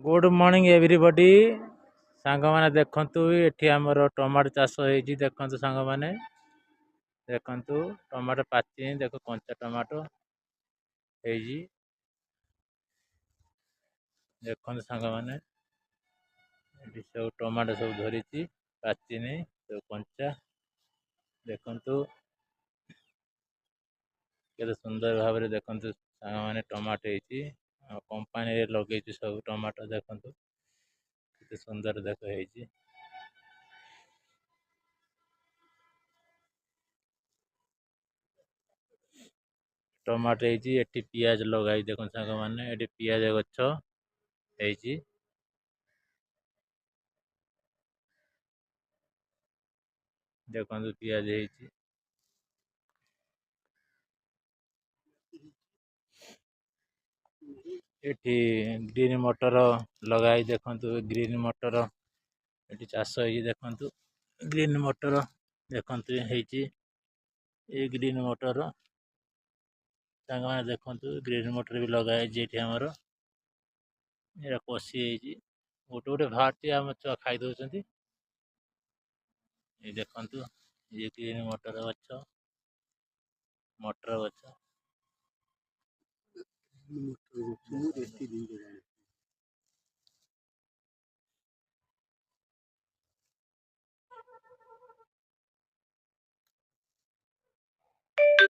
good morning everybody सांग माने देखंतु एठी हमर टमाटो चाष होईची देखंतु सांग माने देखंतु टमाटो पाची देखो कंचा टमाटो हेजी देखंतु सांग माने एठी सब टमाटो सब धरिची पाची नै सब कंचा देखंतु केते सुंदर भाबरे देखंतु सांग माने टमाटो हेची कंपनी रे लगेची सब टमाटो देखंतु केते सुंदर देख हेची टमाटो हेची एठी पियाज लगाई देखो सांग माने एठी पियाज गछ हेची देखंतु पियाज हेची एठी ग्रीन मटर लगाई देखंतु ग्रीन मटर एठी चाष हेची देखंतु ग्रीन मटर देखंतु हेची ए ग्रीन मटर सांग माने देखंतु ग्रीन मटर भी लगाई जेठी हमर एरा कोसी हेची गोटे गोटे भाटी हम छुआ खाई दउछंती ये देखंतु ये ग्रीन मटर गछ मटर गछ